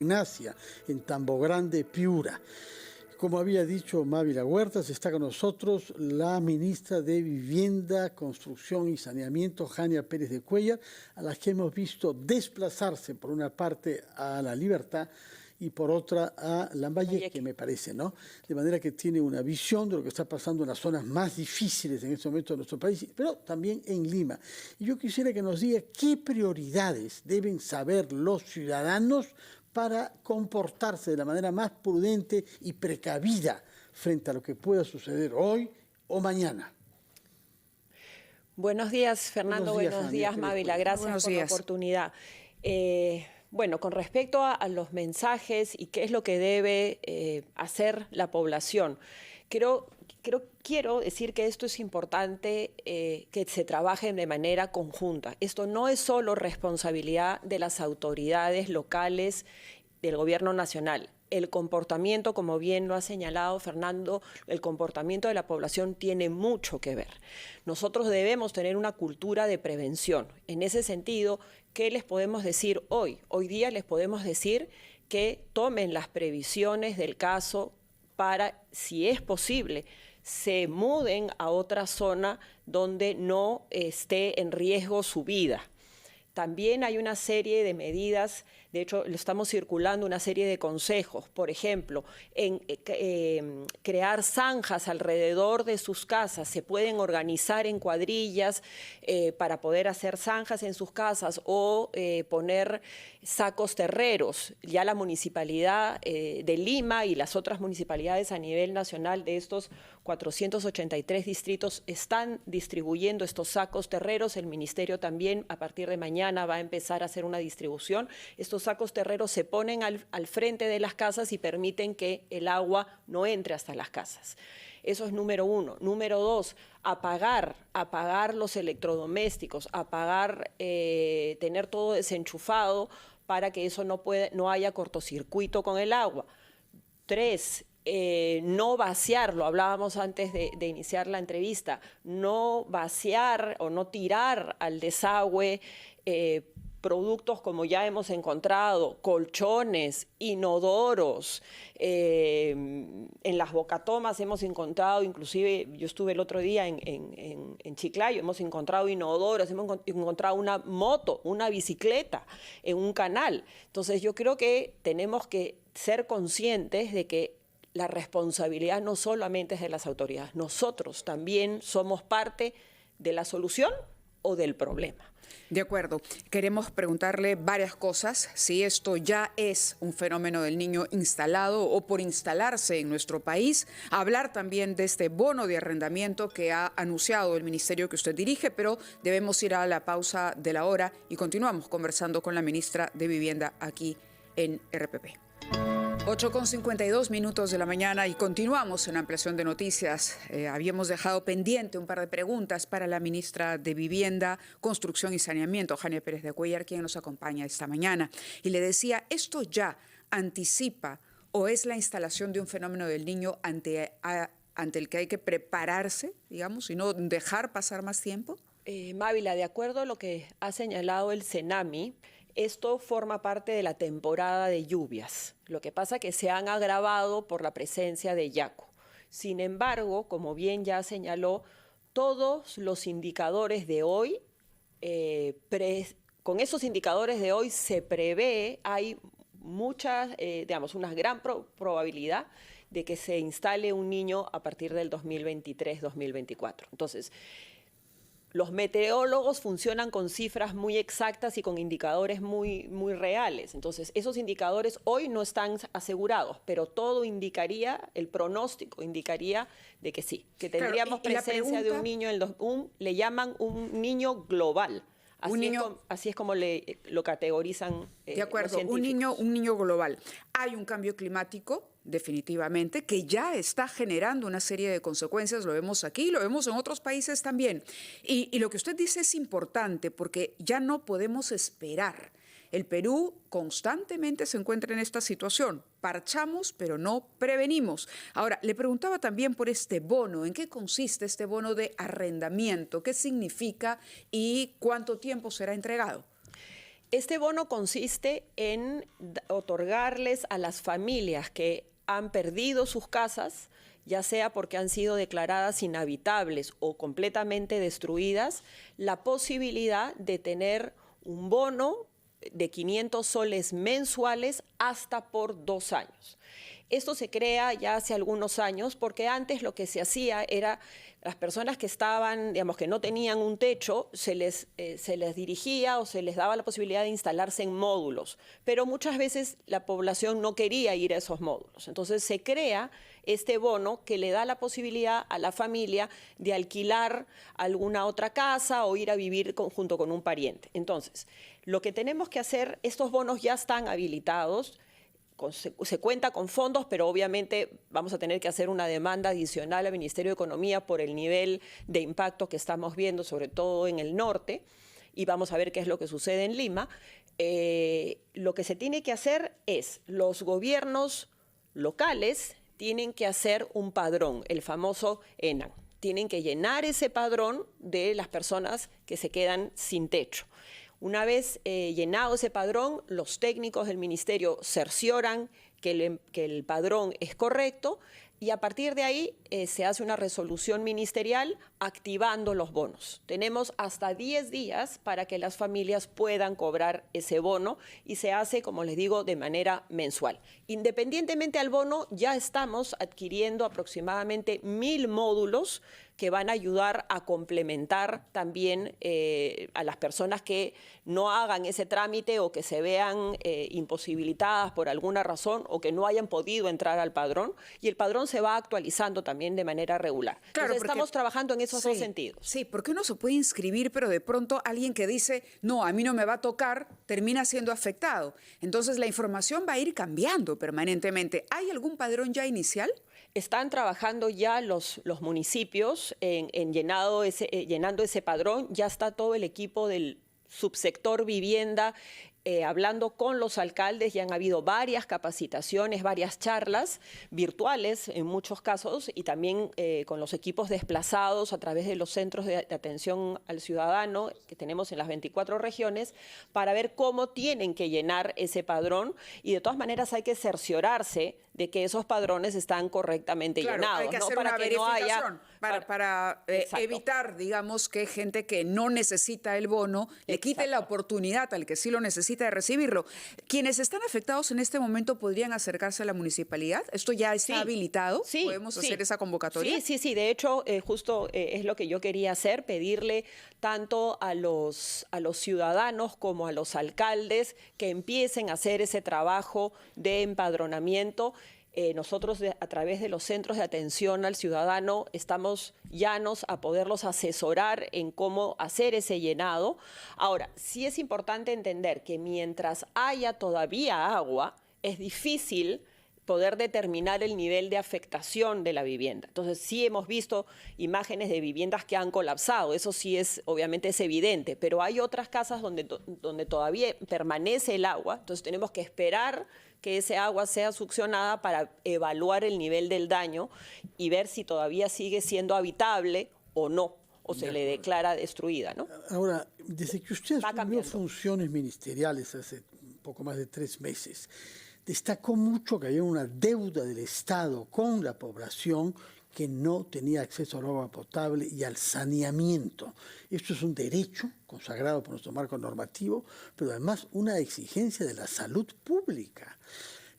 Ignacia, en Tambo Grande, Piura. Como había dicho Mávila Huertas, está con nosotros la ministra de Vivienda, Construcción y Saneamiento, Jania Pérez de Cuéllar, a la que hemos visto desplazarse por una parte a La Libertad y por otra a Lambayeque, me parece, ¿no? De manera que tiene una visión de lo que está pasando en las zonas más difíciles en este momento de nuestro país, pero también en Lima. Y yo quisiera que nos diga qué prioridades deben saber los ciudadanos para comportarse de la manera más prudente y precavida frente a lo que pueda suceder hoy o mañana. Buenos días, Fernando. Buenos días, Mávila. Gracias por la oportunidad. Bueno, con respecto a los mensajes y qué es lo que debe hacer la población, quiero decir que esto es importante, que se trabaje de manera conjunta. Esto no es solo responsabilidad de las autoridades locales del gobierno nacional. El comportamiento, como bien lo ha señalado Fernando, el comportamiento de la población tiene mucho que ver. Nosotros debemos tener una cultura de prevención. En ese sentido, ¿qué les podemos decir hoy? Hoy día les podemos decir que tomen las previsiones del caso para, si es posible, se muden a otra zona donde no esté en riesgo su vida. También hay una serie de medidas, de hecho lo estamos circulando, una serie de consejos, por ejemplo, crear zanjas alrededor de sus casas, se pueden organizar en cuadrillas para poder hacer zanjas en sus casas o poner sacos terreros. Ya la Municipalidad de Lima y las otras municipalidades a nivel nacional de estos 483 distritos están distribuyendo estos sacos terreros. El Ministerio también a partir de mañana va a empezar a hacer una distribución. Estos sacos terreros se ponen al frente de las casas y permiten que el agua no entre hasta las casas. Eso es número uno. Número dos, apagar los electrodomésticos, tener todo desenchufado para que eso no haya cortocircuito con el agua. Tres, no vaciar, lo hablábamos antes de iniciar la entrevista, no vaciar o no tirar al desagüe productos como ya hemos encontrado, colchones, inodoros, en las bocatomas hemos encontrado, inclusive yo estuve el otro día en Chiclayo, hemos encontrado inodoros, hemos encontrado una moto, una bicicleta en un canal. Entonces yo creo que tenemos que ser conscientes de que la responsabilidad no solamente es de las autoridades, nosotros también somos parte de la solución o del problema. De acuerdo. Queremos preguntarle varias cosas. Si esto ya es un fenómeno del Niño instalado o por instalarse en nuestro país. Hablar también de este bono de arrendamiento que ha anunciado el ministerio que usted dirige, pero debemos ir a la pausa de la hora y continuamos conversando con la ministra de Vivienda aquí en RPP. 8:52 de la mañana y continuamos en ampliación de noticias. Habíamos dejado pendiente un par de preguntas para la ministra de Vivienda, Construcción y Saneamiento, Jania Pérez de Cuéllar, quien nos acompaña esta mañana. Y le decía, ¿esto ya anticipa o es la instalación de un fenómeno del Niño ante el que hay que prepararse, digamos, y no dejar pasar más tiempo? Mávila, de acuerdo a lo que ha señalado el CENAMI, esto forma parte de la temporada de lluvias. Lo que pasa es que se han agravado por la presencia de Yaku. Sin embargo, como bien ya señaló, todos los indicadores de hoy, con esos indicadores de hoy se prevé, hay una gran probabilidad de que se instale un niño a partir del 2023-2024. Entonces, los meteorólogos funcionan con cifras muy exactas y con indicadores muy reales. Entonces, esos indicadores hoy no están asegurados, pero todo indicaría, el pronóstico indicaría de que sí, que tendríamos presencia de un niño, le llaman un niño global. Así es como lo categorizan. De acuerdo, un niño global. Hay un cambio climático, definitivamente, que ya está generando una serie de consecuencias. Lo vemos aquí, lo vemos en otros países también. Y lo que usted dice es importante porque ya no podemos esperar. El Perú constantemente se encuentra en esta situación. Parchamos, pero no prevenimos. Ahora, le preguntaba también por este bono. ¿En qué consiste este bono de arrendamiento? ¿Qué significa y cuánto tiempo será entregado? Este bono consiste en otorgarles a las familias que han perdido sus casas, ya sea porque han sido declaradas inhabitables o completamente destruidas, la posibilidad de tener un bono de 500 soles mensuales hasta por 2 años. Esto se crea ya hace algunos años porque antes lo que se hacía era las personas que estaban, digamos, que no tenían un techo, se les dirigía o se les daba la posibilidad de instalarse en módulos, pero muchas veces la población no quería ir a esos módulos. Entonces se crea este bono que le da la posibilidad a la familia de alquilar alguna otra casa o ir a vivir junto con un pariente. Entonces, lo que tenemos que hacer, estos bonos ya están habilitados, se cuenta con fondos, pero obviamente vamos a tener que hacer una demanda adicional al Ministerio de Economía por el nivel de impacto que estamos viendo, sobre todo en el norte, y vamos a ver qué es lo que sucede en Lima. Lo que se tiene que hacer es, los gobiernos locales tienen que hacer un padrón, el famoso ENAN. Tienen que llenar ese padrón de las personas que se quedan sin techo. Una vez llenado ese padrón, los técnicos del ministerio cercioran que el padrón es correcto y a partir de ahí se hace una resolución ministerial activando los bonos. Tenemos hasta 10 días para que las familias puedan cobrar ese bono y se hace, como les digo, de manera mensual. Independientemente al bono, ya estamos adquiriendo aproximadamente 1000 módulos que van a ayudar a complementar también a las personas que no hagan ese trámite o que se vean imposibilitadas por alguna razón o que no hayan podido entrar al padrón. Y el padrón se va actualizando también de manera regular. Claro, entonces estamos trabajando en esos dos sentidos. Sí, porque uno se puede inscribir, pero de pronto alguien que dice, no, a mí no me va a tocar, termina siendo afectado. Entonces la información va a ir cambiando permanentemente. ¿Hay algún padrón ya inicial? Están trabajando ya los municipios en llenando ese padrón. Ya está todo el equipo del subsector vivienda hablando con los alcaldes. Ya han habido varias capacitaciones, varias charlas virtuales en muchos casos y también con los equipos desplazados a través de los centros de atención al ciudadano que tenemos en las 24 regiones para ver cómo tienen que llenar ese padrón y de todas maneras hay que cerciorarse de que esos padrones están correctamente llenados. Hay que hacer una verificación para evitar, digamos, que gente que no necesita el bono le quite la oportunidad al que sí lo necesita de recibirlo. Quienes están afectados en este momento podrían acercarse a la municipalidad. ¿Esto ya está habilitado? Sí, ¿Podemos hacer esa convocatoria? Sí. De hecho, justo es lo que yo quería hacer, pedirle tanto a los ciudadanos como a los alcaldes que empiecen a hacer ese trabajo de empadronamiento. Nosotros a través de los centros de atención al ciudadano estamos llanos a poderlos asesorar en cómo hacer ese llenado. Ahora, sí es importante entender que mientras haya todavía agua, es difícil poder determinar el nivel de afectación de la vivienda. Entonces, sí hemos visto imágenes de viviendas que han colapsado, eso sí obviamente es evidente, pero hay otras casas donde todavía permanece el agua, entonces tenemos que esperar que ese agua sea succionada para evaluar el nivel del daño y ver si todavía sigue siendo habitable o no, o se le declara destruida, ¿no? Ahora, desde que usted asumió funciones ministeriales hace poco más de 3 meses, destacó mucho que había una deuda del Estado con la población que no tenía acceso al agua potable y al saneamiento. Esto es un derecho consagrado por nuestro marco normativo, pero además una exigencia de la salud pública.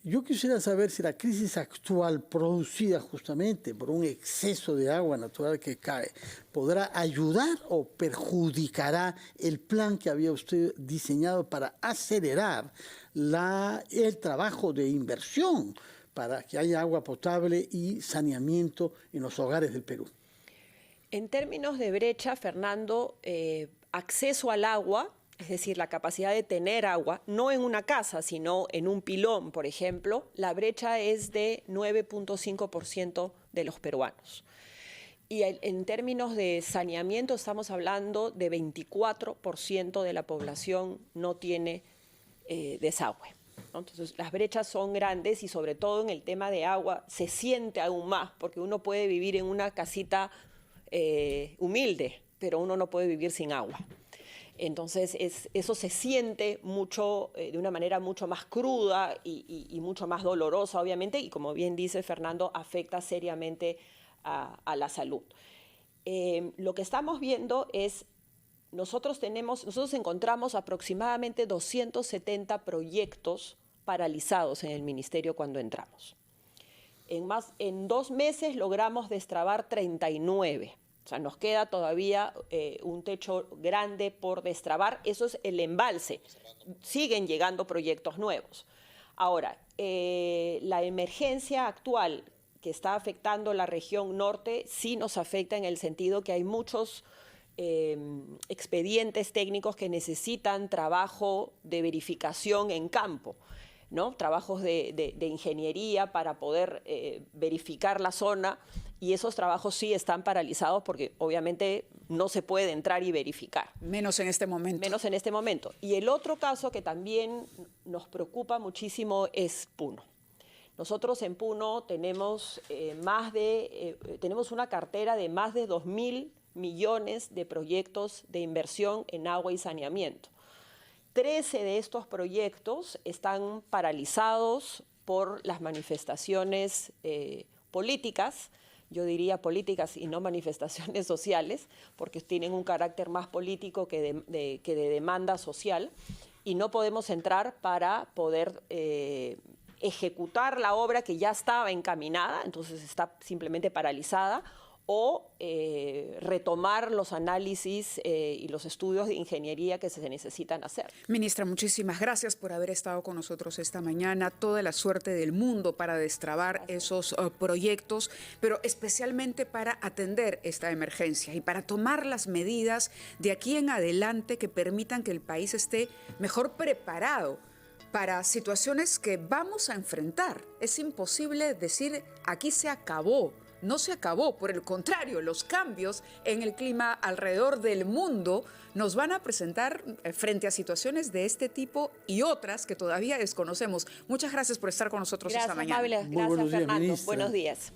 Yo quisiera saber si la crisis actual, producida justamente por un exceso de agua natural que cae, podrá ayudar o perjudicará el plan que había usted diseñado para acelerar el trabajo de inversión para que haya agua potable y saneamiento en los hogares del Perú. En términos de brecha, Fernando, acceso al agua, es decir, la capacidad de tener agua, no en una casa, sino en un pilón, por ejemplo, la brecha es de 9.5% de los peruanos. Y en términos de saneamiento estamos hablando de 24% de la población no tiene desagüe. Entonces, las brechas son grandes y sobre todo en el tema de agua se siente aún más, porque uno puede vivir en una casita humilde, pero uno no puede vivir sin agua. Entonces, eso se siente mucho, de una manera mucho más cruda y mucho más dolorosa, obviamente, y como bien dice Fernando, afecta seriamente a la salud. Lo que estamos viendo es, nosotros encontramos aproximadamente 270 proyectos paralizados en el ministerio cuando entramos. En 2 meses logramos destrabar 39. O sea, nos queda todavía un techo grande por destrabar. Eso es el embalse. Siguen llegando proyectos nuevos. Ahora, la emergencia actual que está afectando la región norte sí nos afecta en el sentido que hay muchos expedientes técnicos que necesitan trabajo de verificación en campo, ¿no? Trabajos de ingeniería para poder verificar la zona, y esos trabajos sí están paralizados porque obviamente no se puede entrar y verificar. Menos en este momento. Menos en este momento. Y el otro caso que también nos preocupa muchísimo es Puno. Nosotros en Puno tenemos, tenemos una cartera de más de 2.000 millones de proyectos de inversión en agua y saneamiento. 13 de estos proyectos están paralizados por las manifestaciones políticas, yo diría políticas y no manifestaciones sociales, porque tienen un carácter más político que de demanda social, y no podemos entrar para poder ejecutar la obra que ya estaba encaminada, entonces está simplemente paralizada, o retomar los análisis y los estudios de ingeniería que se necesitan hacer. Ministra, muchísimas gracias por haber estado con nosotros esta mañana. Toda la suerte del mundo para destrabar esos proyectos, pero especialmente para atender esta emergencia y para tomar las medidas de aquí en adelante que permitan que el país esté mejor preparado para situaciones que vamos a enfrentar. Es imposible decir aquí se acabó. No se acabó, por el contrario, los cambios en el clima alrededor del mundo nos van a presentar frente a situaciones de este tipo y otras que todavía desconocemos. Muchas gracias por estar con nosotros esta mañana. Gracias, Fernando. Buenos días.